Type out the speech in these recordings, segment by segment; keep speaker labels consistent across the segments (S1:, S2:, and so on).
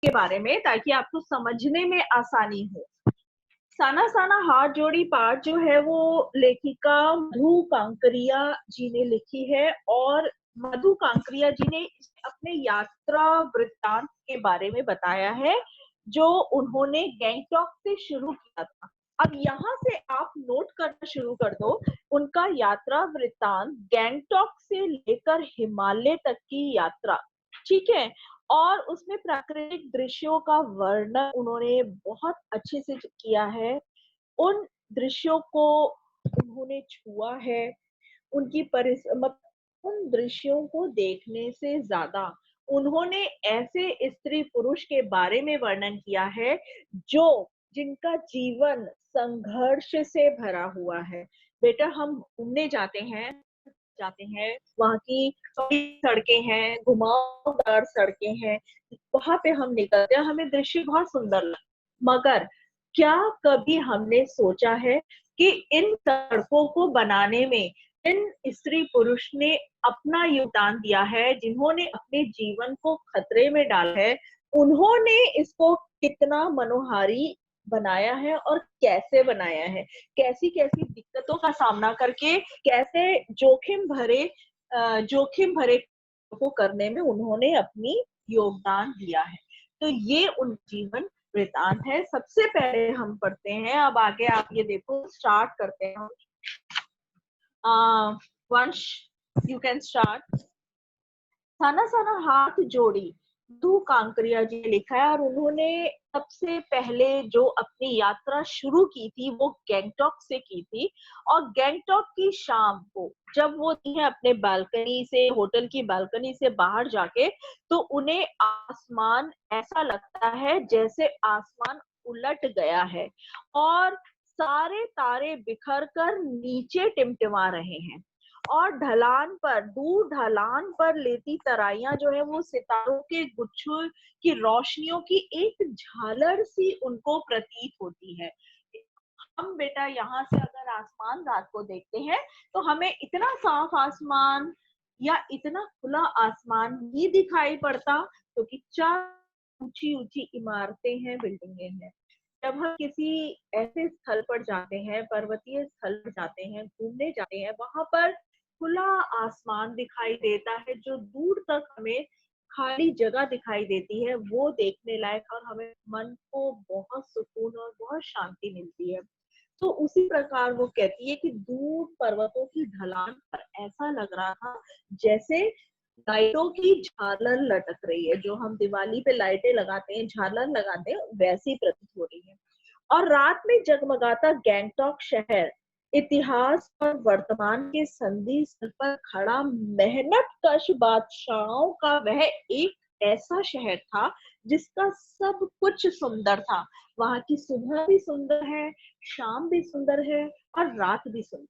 S1: के बारे में, ताकि आपको समझने में आसानी हो। साना साना हाथ जोड़ी पाठ जो है वो लेखिका मधु कांकरिया जी ने लिखी है, और मधु कांकरिया जी ने अपने यात्रा वृत्तांत के बारे में बताया है, जो उन्होंने गैंगटॉक से शुरू किया था। अब यहाँ से आप नोट करना शुरू कर दो, उनका यात्रा वृत्तांत गैंगटॉक से लेकर हिमालय तक की यात्रा, ठीक है। और उसमें प्राकृतिक दृश्यों का वर्णन उन्होंने बहुत अच्छे से किया है। उन दृश्यों को उन्होंने छुआ है, उनकी उन दृश्यों को देखने से ज्यादा उन्होंने ऐसे स्त्री पुरुष के बारे में वर्णन किया है जो जिनका जीवन संघर्ष से भरा हुआ है। बेटा, हम घूमने जाते हैं, वहाँ की सड़कें हैं, घुमावदार सड़कें हैं, वहां पे हम निकलते हैं, हमें दृश्य बहुत सुंदर लगता, मगर क्या कभी हमने सोचा है कि इन सड़कों को बनाने में इन स्त्री पुरुष ने अपना योगदान दिया है, जिन्होंने अपने जीवन को खतरे में डाला है, उन्होंने इसको कितना मनोहारी बनाया है और कैसे बनाया है, कैसी कैसी दिक्कतों का सामना करके कैसे जोखिम भरे को करने में उन्होंने अपनी योगदान दिया है। तो ये उन जीवन वृतांत है। सबसे पहले हम पढ़ते हैं, अब आगे आप ये देखो, स्टार्ट करते हैं। वंश, यू कैन स्टार्ट। साना साना हाथ जोड़ी, मधु कांकरिया जी ने लिखा है, और उन्होंने सबसे पहले जो अपनी यात्रा शुरू की थी वो गैंगटॉक से की थी। और गैंगटॉक की शाम को जब वो थी है अपने बालकनी से, होटल की बालकनी से बाहर जाके, तो उन्हें आसमान ऐसा लगता है जैसे आसमान उलट गया है और सारे तारे बिखर कर नीचे टिमटिमा रहे हैं। और दूर ढलान पर लेती तराइयां जो है वो सितारों के गुच्छों की रोशनियों की एक झालर सी उनको प्रतीत होती है। हम बेटा यहाँ से अगर आसमान रात को देखते हैं तो हमें इतना साफ आसमान या इतना खुला आसमान नहीं दिखाई पड़ता, क्योंकि चार ऊंची ऊंची इमारतें हैं, बिल्डिंगें हैं। जब हम किसी ऐसे स्थल पर जाते हैं, पर्वतीय स्थल पर जाते हैं, घूमने जाते हैं, वहां पर खुला आसमान दिखाई देता है, जो दूर तक हमें खाली जगह दिखाई देती है, वो देखने लायक, और हमें मन को बहुत सुकून और बहुत शांति मिलती है। तो उसी प्रकार वो कहती है कि दूर पर्वतों की ढलान पर ऐसा लग रहा था जैसे लाइटों की झालर लटक रही है, जो हम दिवाली पे लाइटें लगाते हैं, झालर लगाते हैं, वैसी प्रतीत हो रही है। और रात में जगमगाता गैंगटॉक शहर इतिहास और वर्तमान के संधि स्थल पर खड़ा मेहनत कश बादशाहों का वह एक ऐसा शहर था जिसका सब कुछ सुंदर था। वहां की सुबह भी सुंदर है, शाम भी सुंदर है, और रात भी सुंदर।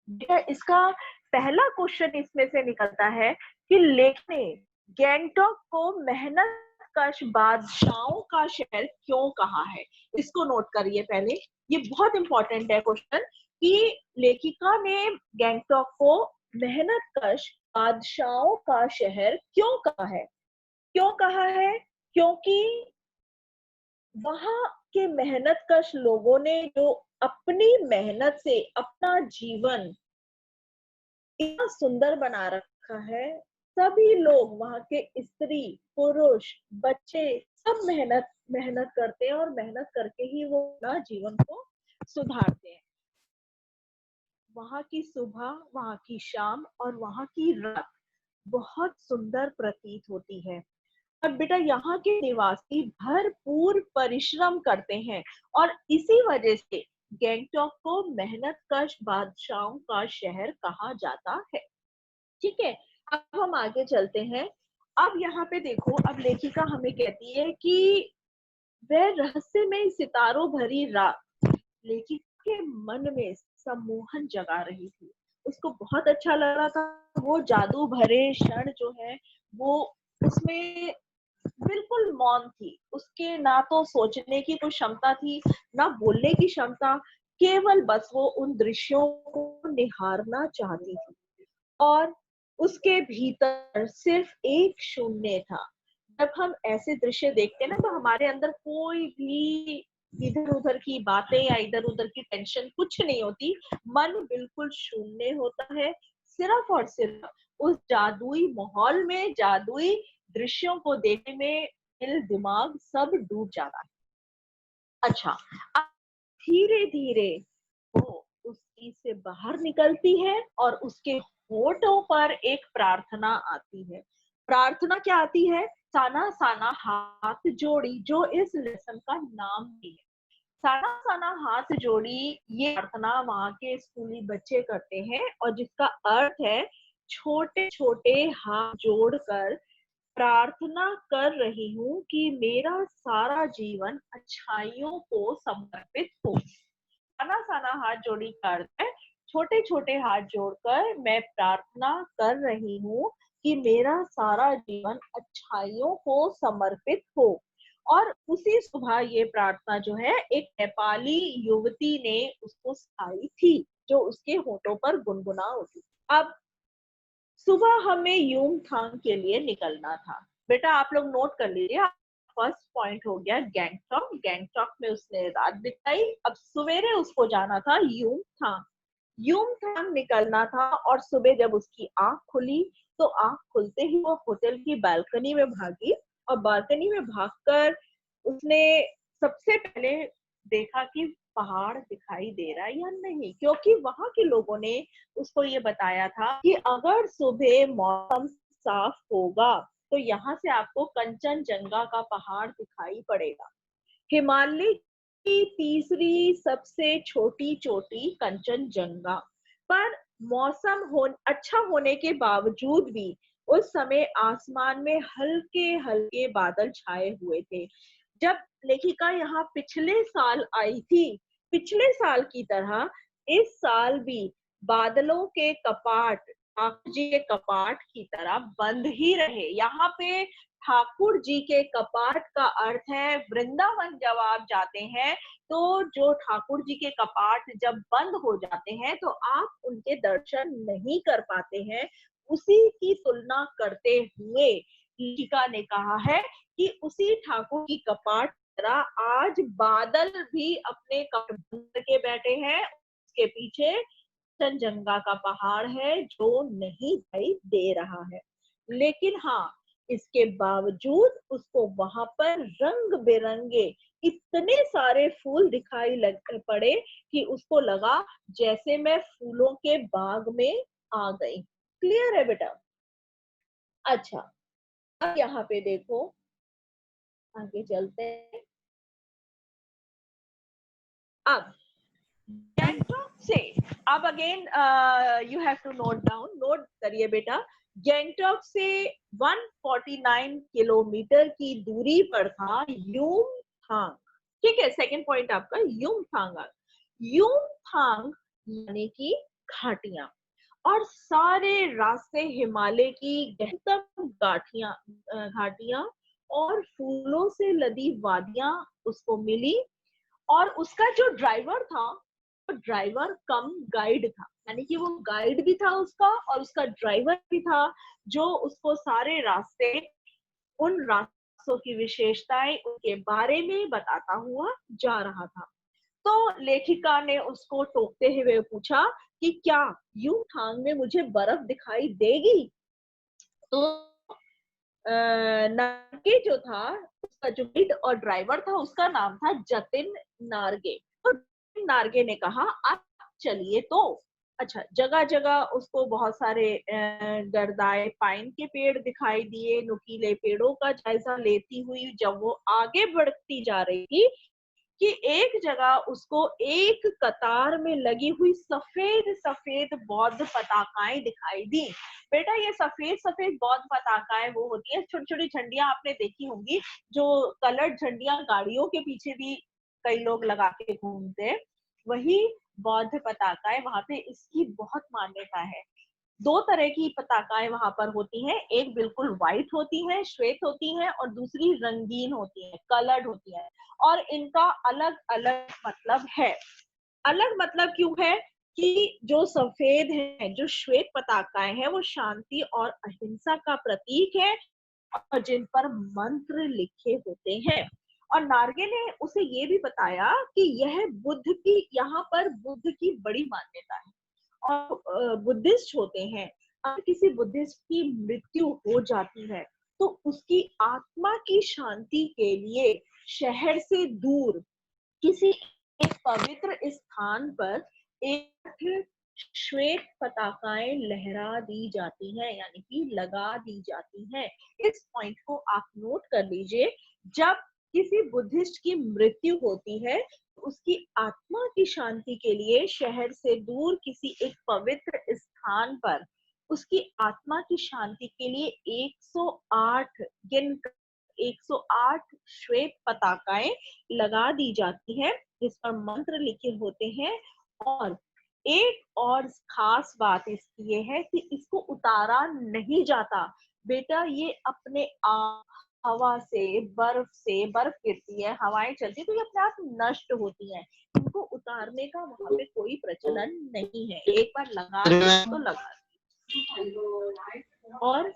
S1: बेटा, इसका पहला क्वेश्चन इसमें से निकलता है कि लेखक ने गैंगटॉक को मेहनत कश बादशाहों का शहर क्यों कहा है। इसको नोट करिए पहले, ये बहुत इंपॉर्टेंट है क्वेश्चन, कि लेखिका ने गैंगटॉक को मेहनत कश बादशाहों का शहर क्यों कहा है। क्यों कहा है? क्योंकि वहां के मेहनत कश लोगों ने जो अपनी मेहनत से अपना जीवन इतना सुंदर बना रखा है, सभी लोग वहां के स्त्री पुरुष बच्चे सब मेहनत मेहनत करते हैं, और मेहनत करके ही वो अपना जीवन को सुधारते हैं। वहां की सुबह, वहां की शाम और वहां की रात बहुत सुंदर प्रतीत होती है। और बेटा, यहाँ के निवासी भरपूर परिश्रम करते हैं, और इसी वजह से गैंगटॉक को मेहनत कश बादशाहों का शहर कहा जाता है। ठीक है, अब हम आगे चलते हैं। अब यहाँ पे देखो, अब लेखिका हमें कहती है कि वह रहस्यमय सितारों भरी रात लेखिका के मन में सम्मोहन जगा रही थी। उसको बहुत अच्छा लग रहा था, वो जादू भरे क्षण जो है वो उसमें बिल्कुल मौन थी। उसके ना तो सोचने की कोई क्षमता थी, ना बोलने की क्षमता, केवल बस वो उन दृश्यों को निहारना चाहती थी। और उसके भीतर सिर्फ एक शून्य था, जब हम ऐसे दृश्य देखते हैं ना, तो हमारे अंदर कोई भी इधर उधर की बातें या इधर उधर की टेंशन कुछ नहीं होती। मन बिल्कुल शून्य होता है, सिर्फ और सिर्फ उस जादुई माहौल में, जादुई दृश्यों को देखने में दिल दिमाग सब डूब जाता है। अच्छा, अब धीरे धीरे वो उस चीज से बाहर निकलती है और उसके होठों पर एक प्रार्थना आती है। प्रार्थना क्या आती है? साना साना हाथ जोड़ी, जो इस लेसन का नाम भी है। साना साना हाथ जोड़ी, ये प्रार्थना वहां के स्कूली बच्चे करते हैं और जिसका अर्थ है छोटे छोटे हाथ जोड़कर प्रार्थना कर रही हूँ कि मेरा सारा जीवन अच्छाइयों को समर्पित हो। साना साना हाथ जोड़ी का अर्थ है छोटे छोटे हाथ जोड़कर मैं प्रार्थना कर रही हूँ कि मेरा सारा जीवन अच्छाइयों को समर्पित हो। और उसी सुबह ये प्रार्थना जो है एक नेपाली युवती ने उसको सिखाई थी, जो उसके होठों पर गुनगुना होती। अब सुबह हमें यूमथांग के लिए निकलना था। बेटा आप लोग नोट कर लीजिए। फर्स्ट पॉइंट हो गया गैंगटॉक। गैंगटॉक में उसने रात बिताई, अब सवेरे उसको जाना था यूमथांग। यूमथांग निकलना था और सुबह जब उसकी आंख खुली तो आंख खुलते ही वो होटल की बालकनी में भागी और बालकनी में भागकर उसने सबसे पहले देखा कि पहाड़ दिखाई दे रहा है या नहीं, क्योंकि वहां के लोगों ने उसको ये बताया था कि अगर सुबह मौसम साफ होगा तो यहाँ से आपको कंचनजंगा का पहाड़ दिखाई पड़ेगा। हिमालय की तीसरी सबसे छोटी चोटी कंचनजंगा पर अच्छा होने के बावजूद भी उस समय आसमान में हल्के हल्के बादल छाए हुए थे। जब लेखिका यहाँ पिछले साल आई थी, पिछले साल की तरह इस साल भी बादलों के कपाट ठाकुर जी के कपाट की तरह बंद ही रहे। यहाँ पे ठाकुर जी के कपाट का अर्थ है वृंदावन। जब आप जाते हैं तो जो ठाकुर जी के कपाट जब बंद हो जाते हैं तो आप उनके दर्शन नहीं कर पाते हैं। उसी की तुलना करते हुए लेखिका ने कहा है कि उसी ठाकुर की कपाट की तरह आज बादल भी अपने कपाट बंद करके बैठे हैं। उसके पीछे कंचनजंगा का पहाड़ है जो नहीं दिखाई दे रहा है। लेकिन हाँ, इसके बावजूद उसको वहां पर रंग बिरंगे इतने सारे फूल दिखाई लग पड़े कि उसको लगा जैसे मैं फूलों के बाग में आ गई। क्लियर है बेटा? अच्छा, अब यहाँ पे देखो, आगे चलते हैं। अब गैंगटॉक से, अब again you have to note down, note करिए बेटा। गैंगटॉक से 149 किलोमीटर की दूरी पर था यूमथांग। ठीक है, सेकंड पॉइंट आपका यूमथांग। यूमथांग यानी कि घाटियां, और सारे रास्ते हिमालय की गहनतम घाटियां और फूलों से लदी वादियां उसको मिली। और उसका जो ड्राइवर था वो ड्राइवर कम गाइड था, यानी कि वो गाइड भी था उसका और उसका ड्राइवर भी था, जो उसको सारे रास्ते, उन रास्तों की विशेषताएं उनके बारे में बताता हुआ जा रहा था। तो लेखिका ने उसको टोकते हुए पूछा कि क्या यूमथांग में मुझे बर्फ दिखाई देगी? तो नार्गे जो था, उसका जो गाइड और ड्राइवर था उसका नाम था जतिन नार्गे। तो जतिन नार्गे ने कहा आप चलिए। तो अच्छा, जगह जगह उसको बहुत सारे गर्दाए पाइन के पेड़ दिखाई दिए। नुकीले पेड़ों का जायजा लेती हुई जब वो आगे बढ़ती जा रही थी कि एक जगह उसको एक कतार में लगी हुई सफेद सफेद बौद्ध पताकाएं दिखाई दी। बेटा ये सफेद सफेद बौद्ध पताकाएं वो होती है, छोटी छोटी झंडियां आपने देखी होंगी, जो कलर्ड झंडियां गाड़ियों के पीछे भी कई लोग लगा के घूमते हैं, वही बौद्ध पताकाएं वहां पे। इसकी बहुत मान्यता है। दो तरह की पताकाएं वहां पर होती हैं, एक बिल्कुल व्हाइट होती है, श्वेत होती है, और दूसरी रंगीन होती है, कलर्ड होती है। और इनका अलग अलग मतलब है। अलग मतलब क्यों है? कि जो सफेद है, जो श्वेत पताकाएं हैं, वो शांति और अहिंसा का प्रतीक है। और जिन पर मंत्र लिखे होते हैं। और नार्गे ने उसे ये भी बताया कि यह बुद्ध की, यहाँ पर बुद्ध की बड़ी मान्यता है। और बुद्धिस्ट होते हैं, अगर किसी बुद्धिस्ट की मृत्यु हो जाती है तो उसकी आत्मा की शांति के लिए शहर से दूर किसी एक पवित्र स्थान पर एक श्वेत पताकाएं लहरा दी जाती हैं, यानी कि लगा दी जाती हैं। इस पॉइंट को आप नोट कर लीजिए। जब किसी बुद्धिस्ट की मृत्यु होती है तो उसकी आत्मा की शांति के लिए शहर से दूर किसी एक पवित्र स्थान पर उसकी आत्मा की शांति के लिए 108 गिन 108 श्वेत पताकाएं लगा दी जाती है जिस पर मंत्र लिखे होते हैं। और एक और खास बात इसकी ये है कि इसको उतारा नहीं जाता बेटा, ये अपने आप हवा से, बर्फ गिरती है, हवाएं चलती है तो ये अपने आप नष्ट होती हैं। इनको उतारने का वहां पे कोई प्रचलन नहीं है, एक बार लगा तो लगा। और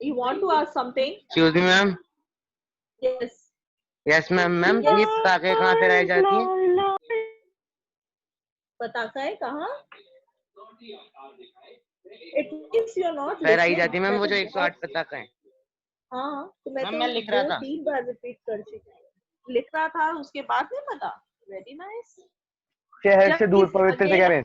S1: you want to ask something?
S2: Excuse me ma'am.
S1: Yes
S2: yes ma'am. Ma'am ये पताखे कहाँ से लाई जाती हैं?
S1: पताकाएं कहाँ? एटलीस्ट यू आर नॉट
S2: फहराई जाती है
S1: लिसनिंग।
S2: मैम,
S1: मैं
S2: वो
S1: तो
S2: जो 108
S1: बहुत,
S2: पताखे हैं।
S1: हाँ तो मैं
S2: मैम
S1: तो
S2: मैं लिख रहा था।
S1: 2-3 बार रिपीट कर चुकी हूँ। लिख रहा था उसके बाद नहीं पता। Very nice.
S3: शहर से दूर पवित्र जगह में।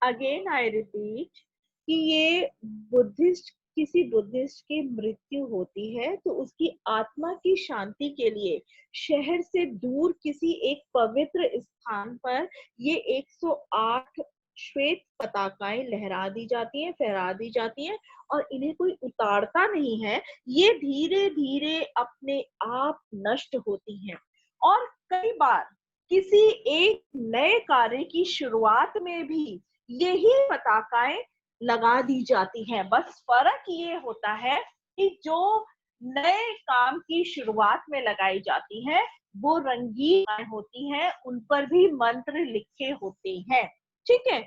S1: अगेन आई रिपीट कि ये बुद्धिस्ट, किसी बुद्धिस्ट की मृत्यु होती है तो उसकी आत्मा की शांति के लिए शहर से दूर किसी एक पवित्र स्थान पर ये 108 श्वेत पताकाएं लहरा दी जाती हैं, फहरा दी जाती हैं। और इन्हें कोई उतारता नहीं है, ये धीरे धीरे अपने आप नष्ट होती हैं। और कई बार किसी एक नए कार्य की शुरुआत में भी यही पताकाएं लगा दी जाती हैं। बस फर्क ये होता है कि जो नए काम की शुरुआत में लगाई जाती है वो रंगीन होती हैं, उन पर भी मंत्र लिखे होते हैं। ठीक है,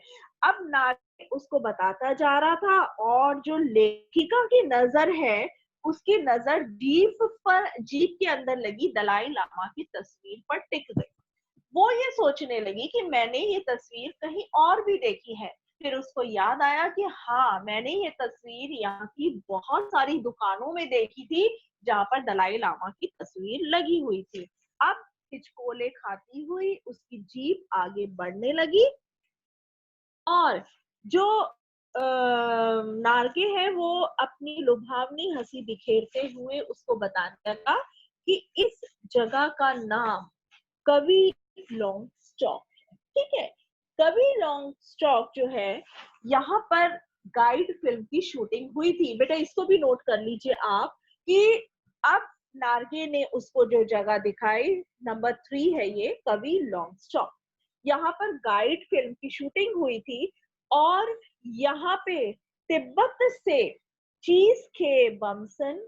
S1: अब नारी उसको बताता जा रहा था और जो लेखिका की नजर है उसकी नजर जीप के अंदर लगी दलाई लामा की तस्वीर पर टिक गई। वो ये सोचने लगी कि मैंने ये तस्वीर कहीं और भी देखी है। फिर उसको याद आया कि हाँ, मैंने ये तस्वीर यहाँ की बहुत सारी दुकानों में देखी थी जहाँ पर दलाई लामा की तस्वीर लगी हुई थी। अब हिचकोले खाती हुई उसकी जीप आगे बढ़ने लगी और जो नार्गे है वो अपनी लुभावनी हंसी बिखेरते हुए उसको बताने लगा कि इस जगह का नाम कवि लॉन्ग स्टॉक है। ठीक है, कवि लॉन्ग स्टॉक जो है यहाँ पर गाइड फिल्म की शूटिंग हुई थी। बेटा इसको भी नोट कर लीजिए आप कि अब नार्गे ने उसको जो जगह दिखाई, नंबर 3 है ये कवि लॉन्ग स्टॉक। यहाँ पर गाइड फिल्म की शूटिंग हुई थी और यहाँ पे तिब्बत से चीज खे बमसन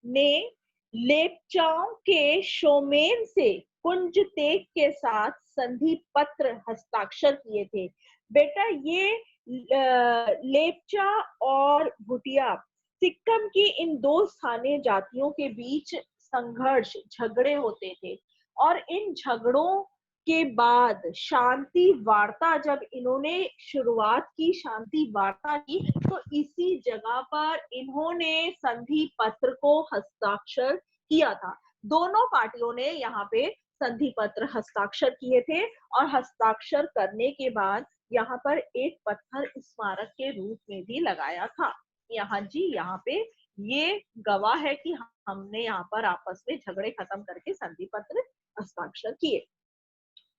S1: ने लेपचाओं के शोमेन से कुंज तेग के साथ संधि पत्र हस्ताक्षर किए थे। बेटा ये लेपचा और भुटिया सिक्किम की इन दो स्थानीय जातियों के बीच संघर्ष, झगड़े होते थे और इन झगड़ों के बाद शांति वार्ता, जब इन्होंने शुरुआत की शांति वार्ता की तो इसी जगह पर इन्होंने संधि पत्र को हस्ताक्षर किया था। दोनों पार्टियों ने यहाँ पे संधि पत्र हस्ताक्षर किए थे और हस्ताक्षर करने के बाद यहाँ पर एक पत्थर स्मारक के रूप में भी लगाया था। यहाँ जी, यहाँ पे ये गवाह है कि हमने यहाँ पर आपस में झगड़े खत्म करके संधि पत्र हस्ताक्षर किए।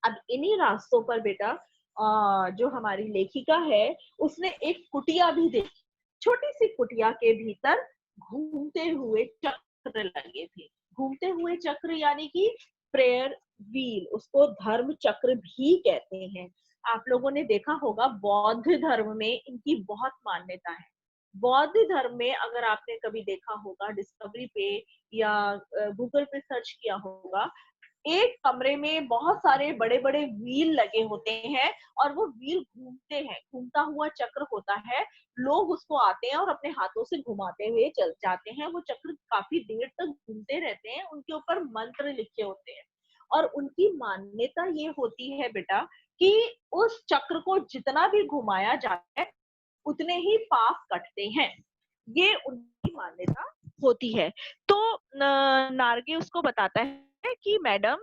S1: अब इन्हीं रास्तों पर बेटा जो हमारी लेखिका है उसने एक कुटिया भी देखी। छोटी सी कुटिया के भीतर घूमते हुए चक्र लगे थे। घूमते हुए चक्र यानी कि प्रेयर व्हील, उसको धर्म चक्र भी कहते हैं। आप लोगों ने देखा होगा बौद्ध धर्म में इनकी बहुत मान्यता है। बौद्ध धर्म में अगर आपने कभी देखा होगा डिस्कवरी पे या गूगल पे सर्च किया होगा, एक कमरे में बहुत सारे बड़े बड़े व्हील लगे होते हैं और वो व्हील घूमते हैं, घूमता हुआ चक्र होता है। लोग उसको आते हैं और अपने हाथों से घुमाते हुए चल जाते हैं। वो चक्र काफी देर तक घूमते रहते हैं, उनके ऊपर मंत्र लिखे होते हैं और उनकी मान्यता ये होती है बेटा कि उस चक्र को जितना भी घुमाया जाता है उतने ही पाप कटते हैं। ये उनकी मान्यता होती है। तो नार्गे उसको बताता है कि मैडम,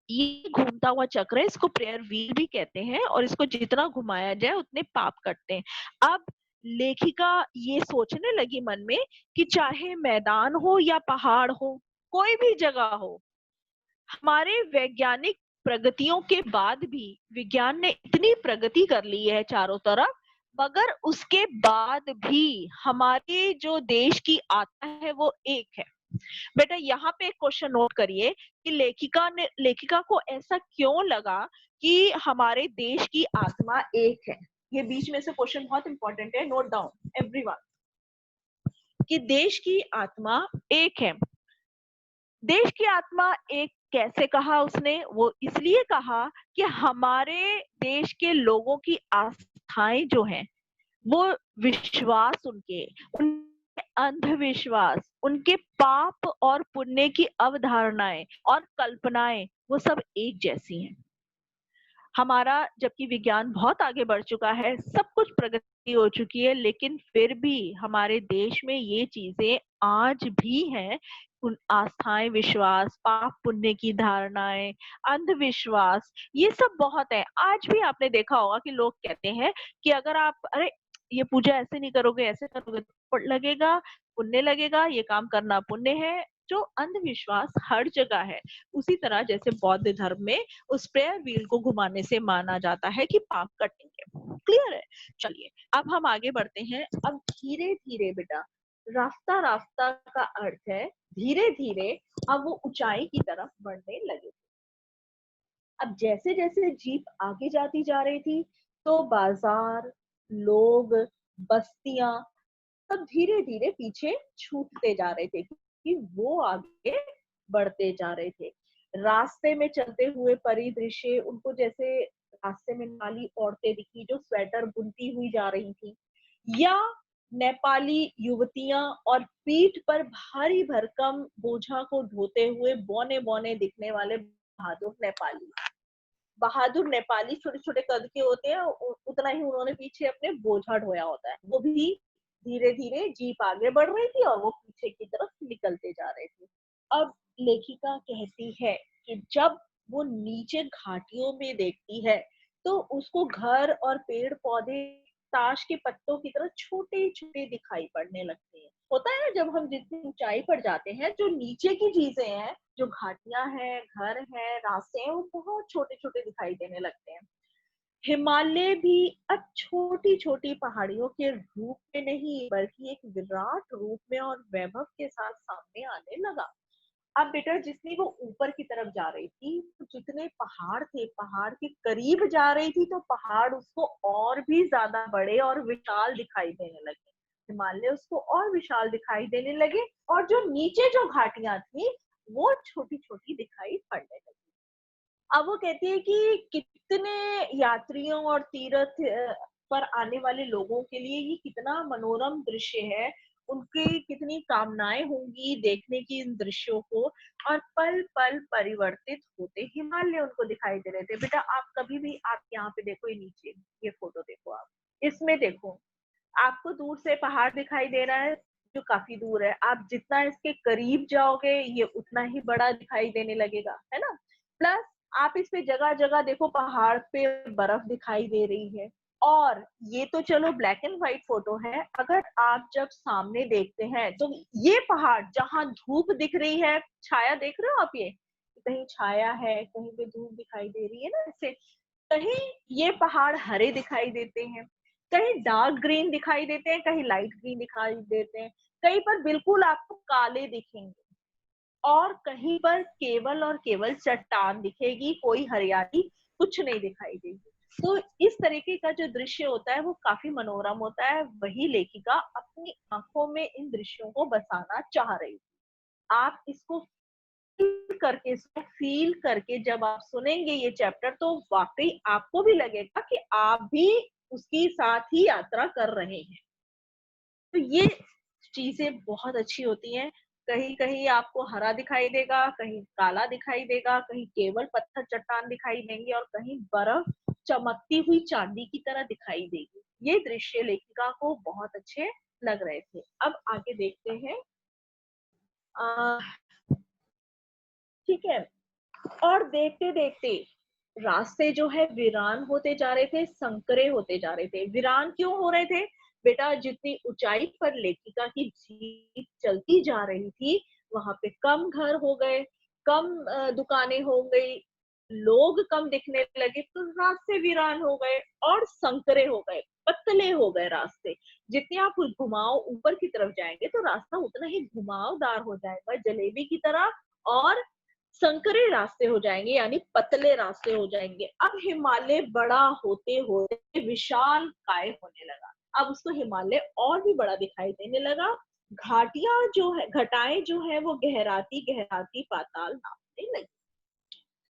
S1: ये घूमता हुआ चक्र है, इसको प्रेयर व्हील भी कहते हैं और इसको जितना घुमाया जाए उतने पाप कटते हैं। अब लेखिका ये सोचने लगी मन में कि चाहे मैदान हो या पहाड़ हो, कोई भी जगह हो, हमारे वैज्ञानिक प्रगतियों के बाद भी विज्ञान ने इतनी प्रगति कर ली है चारों तरफ, मगर उसके बाद भी हमारे जो देश की आत्मा है वो एक है। बेटा यहाँ पे एक क्वेश्चन नोट करिए कि लेखिका को ऐसा क्यों लगा कि हमारे देश की आत्मा एक है। ये बीच में से क्वेश्चन बहुत इंपॉर्टेंट है, नोट डाउन एवरीवन, कि देश की आत्मा एक है। देश की आत्मा एक कैसे कहा उसने? वो इसलिए कहा कि हमारे देश के लोगों की आस्थाएं जो हैं, वो विश्वास उनके अंधविश्वास, उनके पाप और पुण्य की अवधारणाएं और कल्पनाएं, वो सब एक जैसी हैं। हमारा जबकि विज्ञान बहुत आगे बढ़ चुका है, सब कुछ प्रगति हो चुकी है, लेकिन फिर भी हमारे देश में ये चीजें आज भी हैं। उन आस्थाएं, विश्वास, पाप पुण्य की धारणाएं, अंधविश्वास, ये सब बहुत है। आज भी आपने देखा होगा कि लोग कहते हैं कि अगर आप, अरे ये पूजा ऐसे नहीं करोगे, ऐसे करोगे तो लगेगा, पुण्य लगेगा, ये काम करना पुण्य है। जो अंधविश्वास हर जगह है, उसी तरह जैसे बौद्ध धर्म में उस प्रेयर व्हील को घुमाने से माना जाता है कि पाप कटेंगे। क्लियर है? चलिए अब हम आगे बढ़ते हैं। अब धीरे धीरे बेटा, रास्ता रास्ता का अर्थ है धीरे धीरे, अब वो ऊंचाई की तरफ बढ़ने लगे। अब जैसे जैसे जीप आगे जाती जा रही थी, तो बाजार, लोग, बस्तियां सब धीरे धीरे पीछे छूटते जा रहे थे कि वो आगे बढ़ते जा रहे थे। रास्ते में चलते हुए परिदृश्य उनको, जैसे रास्ते में नाली औरतें दिखी जो स्वेटर बुनती हुई जा रही थी, या नेपाली युवतियां और पीठ पर भारी भरकम बोझा को ढोते हुए बौने बौने दिखने वाले बहादुर नेपाली छोटे छोटे कद के होते हैं, उतना ही उन्होंने पीछे अपने बोझा ढोया होता है। वो भी धीरे धीरे जीप आगे बढ़ रही थी और वो पीछे की तरफ निकलते जा रहे थे। अब लेखिका कहती है कि जब वो नीचे घाटियों में देखती है तो उसको घर और पेड़ पौधे ताश के पत्तों की तरह छोटे छोटे दिखाई पड़ने लगते हैं। होता है जब हम जितनी ऊंचाई पर जाते हैं, जो नीचे की चीजें हैं, जो घाटियां हैं, घर हैं, रास्ते हैं, वो बहुत छोटे छोटे दिखाई देने लगते हैं। हिमालय भी अब छोटी छोटी पहाड़ियों के रूप में नहीं, बल्कि एक विराट रूप में और वैभव के साथ सामने आने लगा। अब बेटा जितनी वो ऊपर की तरफ जा रही थी, तो जितने पहाड़ थे, पहाड़ के करीब जा रही थी, तो पहाड़ उसको और भी ज्यादा बड़े और विशाल दिखाई देने लगे। हिमालय उसको और विशाल दिखाई देने लगे और जो नीचे जो घाटियां थी वो छोटी छोटी दिखाई पड़ने लगी। अब वो कहती है कि कितने यात्रियों और तीर्थ पर आने वाले लोगों के लिए ये कितना मनोरम दृश्य है। उनकी कितनी कामनाएं होंगी देखने की इन दृश्यों को, और पल पल परिवर्तित होते हिमालय उनको दिखाई दे रहे थे। बेटा आप कभी भी, आप यहाँ पे देखो, ये नीचे ये फोटो देखो, आप इसमें देखो, आपको दूर से पहाड़ दिखाई दे रहा है जो काफी दूर है। आप जितना इसके करीब जाओगे ये उतना ही बड़ा दिखाई देने लगेगा, है ना। प्लस आप इस पे जगह जगह देखो, पहाड़ पे बर्फ दिखाई दे रही है। और ये तो चलो ब्लैक एंड व्हाइट फोटो है, अगर आप जब सामने देखते हैं तो ये पहाड़ जहां धूप दिख रही है, छाया देख रहे हो आप, ये कहीं छाया है, कहीं पे धूप दिखाई दे रही है ना, इससे कहीं ये पहाड़ हरे दिखाई देते हैं, कहीं डार्क ग्रीन दिखाई देते हैं, कहीं लाइट ग्रीन दिखाई देते हैं, कहीं पर बिल्कुल आपको काले दिखेंगे, और कहीं पर केवल और केवल चट्टान दिखेगी, कोई हरियाली कुछ नहीं दिखाई देगी। तो इस तरीके का जो दृश्य होता है वो काफी मनोरम होता है। वही लेखिका अपनी आंखों में इन दृश्यों को बसाना चाह रही थी। आप इसको करके फील करके जब आप सुनेंगे ये चैप्टर तो वाकई आपको भी लगेगा कि आप भी उसकी साथ ही यात्रा कर रहे हैं। तो ये चीजें बहुत अच्छी होती हैं। कहीं कहीं आपको हरा दिखाई देगा, कहीं काला दिखाई देगा, कहीं केवल पत्थर चट्टान दिखाई देंगे और कहीं बर्फ चमकती हुई चांदी की तरह दिखाई देगी। ये दृश्य लेखिका को बहुत अच्छे लग रहे थे। अब आगे देखते हैं। ठीक है, और देखते देखते रास्ते जो है वीरान होते जा रहे थे, संकरे होते जा रहे थे। वीरान क्यों हो रहे थे बेटा? जितनी ऊंचाई पर लेखिका की जीप चलती जा रही थी वहां पे कम घर हो गए, कम दुकानें हो गई, लोग कम दिखने लगे, तो रास्ते वीरान हो गए और संकरे हो गए, पतले हो गए रास्ते। जितने आप घुमाव ऊपर की तरफ जाएंगे तो रास्ता उतना ही घुमावदार हो जाएगा, जलेबी की तरह, और संकरे रास्ते हो जाएंगे, यानी पतले रास्ते हो जाएंगे। अब हिमालय बड़ा होते होते विशाल काय होने लगा। अब उसको हिमालय और भी बड़ा दिखाई देने लगा। घाटियां जो है, घटाएं जो है वो गहराती गहराती पाताल नापने लगी।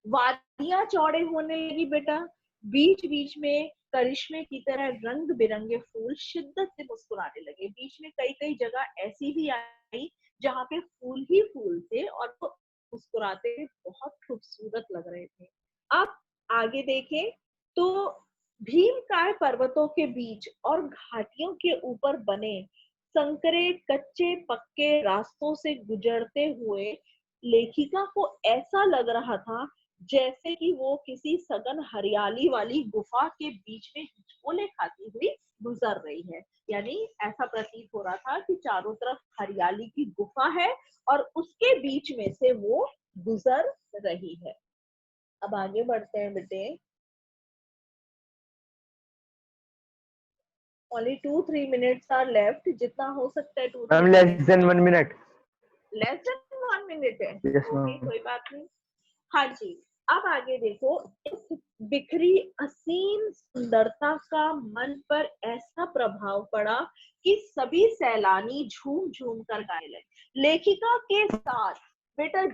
S1: वादियां चौड़े होने लगी बेटा। बीच बीच में करिश्मे की तरह रंग बिरंगे फूल शिद्दत से मुस्कुराने लगे। बीच में कई कई जगह ऐसी भी आई जहाँ पे फूल ही फूल थे और वो मुस्कुराते हुए बहुत खूबसूरत लग रहे थे। अब आगे देखें तो भीमकाय पर्वतों के बीच और घाटियों के ऊपर बने संकरे कच्चे पक्के रास्तों से गुजरते हुए लेखिका को ऐसा लग रहा था जैसे कि वो किसी सघन हरियाली वाली गुफा के बीच में हिचकोले खाती हुई गुजर रही है। यानी ऐसा प्रतीत हो रहा था कि चारों तरफ हरियाली की गुफा है और उसके बीच में से वो गुजर रही है। अब आगे बढ़ते हैं बेटे। Only 2-3 minutes are left. जितना हो सकता है 2-3
S3: ma'am less than 1 minute.
S1: Less than 1 minute है।
S3: Yes
S1: okay,
S3: ma'am.
S1: कोई बात नहीं। हाँ जी, अब आगे देखो। इस बिखरी असीम सुंदरता का मन पर ऐसा प्रभाव पड़ा कि सभी सैलानी झूम झूम कर गाने लगे। लेखिका के साथ बेटा